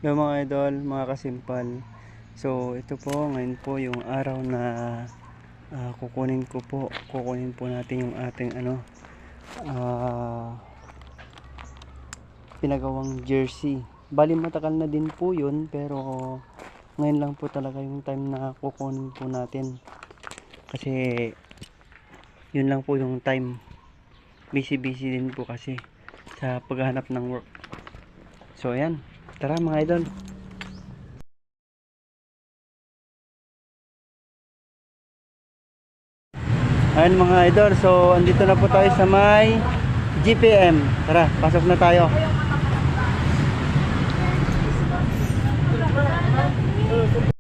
Hello mga idol, mga kasimpal. So ito po, ngayon po yung araw na kukunin po natin yung ating ah, pinagawang jersey. Bali matagal na din po yun, pero ngayon lang po talaga yung time na kukunin po natin. Kasi yun lang po yung time. Busy din po kasi sa paghahanap ng work. So ayan, tara mga idol. Ayan mga idol, so andito na po tayo sa may GPM. Tara, pasok na tayo.